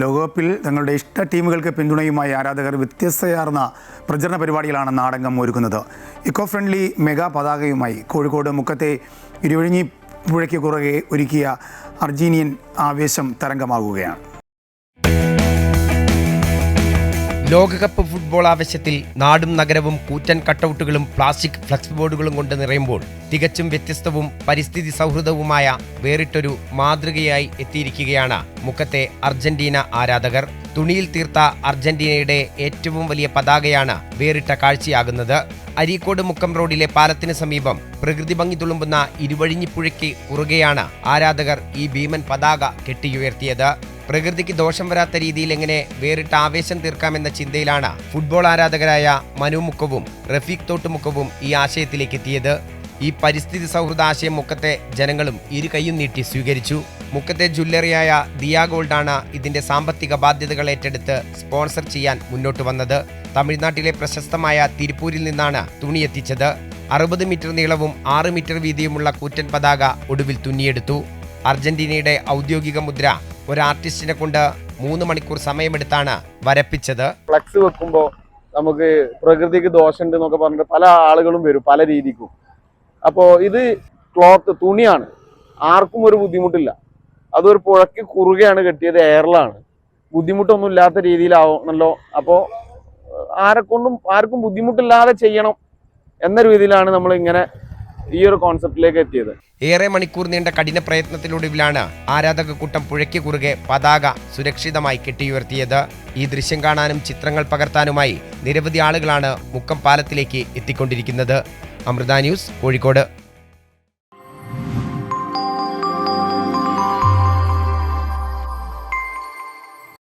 ലോകകപ്പിൽ തങ്ങളുടെ ഇഷ്ട ടീമുകൾക്ക് പിന്തുണയുമായി ആരാധകർ വ്യത്യസ്തയാർന്ന പ്രചരണ പരിപാടികളാണ് നാടകം ഒരുക്കുന്നത്. ഇക്കോ ഫ്രണ്ട്ലി മെഗാ പതാകയുമായി കോഴിക്കോട് മുക്കത്തെ ഇരുവഴിഞ്ഞി പുഴയ്ക്ക് കുറുകെ ഒരുക്കിയ അർജീനിയൻ ആവേശം തരംഗമാകുകയാണ്. ലോകകപ്പ് ഫുട്ബോൾ ആവേശത്തിൽ നാടും നഗരവും കൂറ്റൻ കട്ടൗട്ടുകളും പ്ലാസ്റ്റിക് ഫ്ലക്സ് ബോർഡുകളും കൊണ്ട് നിറയുമ്പോൾ തികച്ചും വ്യത്യസ്തവും പരിസ്ഥിതി സൗഹൃദവുമായ വേറിട്ടൊരു മാതൃകയായി എത്തിയിരിക്കുകയാണ് മുക്കത്തെ അർജന്റീന ആരാധകർ. തുണിയിൽ തീർത്ത അർജന്റീനയുടെ ഏറ്റവും വലിയ പതാകയാണ് വേറിട്ട കാഴ്ചയാകുന്നത്. അരീക്കോട് മുക്കം റോഡിലെ പാലത്തിന് സമീപം പ്രകൃതി ഭംഗി തുളുമ്പുന്ന ഇരുവഴിഞ്ഞിപ്പുഴയ്ക്ക് കുറുകെയാണ് ആരാധകർ ഈ ഭീമൻ പതാക കെട്ടിയുയർത്തിയത്. പ്രകൃതിക്ക് ദോഷം വരാത്ത രീതിയിൽ എങ്ങനെ വേറിട്ട ആവേശം തീർക്കാമെന്ന ചിന്തയിലാണ് ഫുട്ബോൾ ആരാധകരായ മനു മുക്കവും റഫീഖ് തോട്ടുമുക്കവും ഈ ആശയത്തിലേക്ക് എത്തിയത്. ഈ പരിസ്ഥിതി സൗഹൃദ ആശയം മുക്കത്തെ ജനങ്ങളും ഇരു കൈയും നീട്ടി സ്വീകരിച്ചു. മുക്കത്തെ ജ്വല്ലറിയായ ദിയ ഗോൾഡാണ് ഇതിന്റെ സാമ്പത്തിക ബാധ്യതകൾ ഏറ്റെടുത്ത് സ്പോൺസർ ചെയ്യാൻ മുന്നോട്ട് വന്നത്. തമിഴ്നാട്ടിലെ പ്രശസ്തമായ തിരുപ്പൂരിൽ നിന്നാണ് തുണി എത്തിച്ചത്. 60 മീറ്റർ നീളവും 6 മീറ്റർ വീതിയുമുള്ള കൂറ്റൻ പതാക ഒടുവിൽ തുന്നിയെടുത്തു. അർജന്റീനയുടെ ഔദ്യോഗിക മുദ്ര ഒരു ആർട്ടിസ്റ്റിനെ കൊണ്ട് 3 മണിക്കൂർ സമയമെടുത്താണ് വരപ്പിച്ചത്. ഫ്ലക്സ് വെക്കുമ്പോൾ നമുക്ക് പ്രകൃതിക്ക് ദോഷമുണ്ട് എന്നൊക്കെ പറഞ്ഞിട്ട് പല ആളുകളും വരും പല രീതിക്കും. അപ്പോൾ ഇത് ക്ലോത്ത് തുണിയാണ്, ആർക്കും ഒരു ബുദ്ധിമുട്ടില്ല. അതൊരു പുഴയ്ക്ക് കുറുകെയാണ് കെട്ടിയത്, എയറിലാണ്, ബുദ്ധിമുട്ടൊന്നും ഇല്ലാത്ത രീതിയിലാവുന്നല്ലോ. അപ്പോൾ ആർക്കും ബുദ്ധിമുട്ടില്ലാതെ ചെയ്യണം എന്ന രീതിയിലാണ് നമ്മൾ ഇങ്ങനെ ഈ ഒരു കോൺസെപ്റ്റിലേക്ക് എത്തിയത്. ഏറെ മണിക്കൂർ നീണ്ട കഠിന പ്രയത്നത്തിലൊടുവിലാണ് ആരാധക കൂട്ടം പുഴയ്ക്ക് കുറുകെ പതാക സുരക്ഷിതമായി കെട്ടിയുയർത്തിയത്. ഈ ദൃശ്യം കാണാനും ചിത്രങ്ങൾ പകർത്താനുമായി നിരവധി ആളുകളാണ് മുക്കം പാലത്തിലേക്ക് എത്തിക്കൊണ്ടിരിക്കുന്നത്. അമൃത ന്യൂസ്, കോഴിക്കോട്.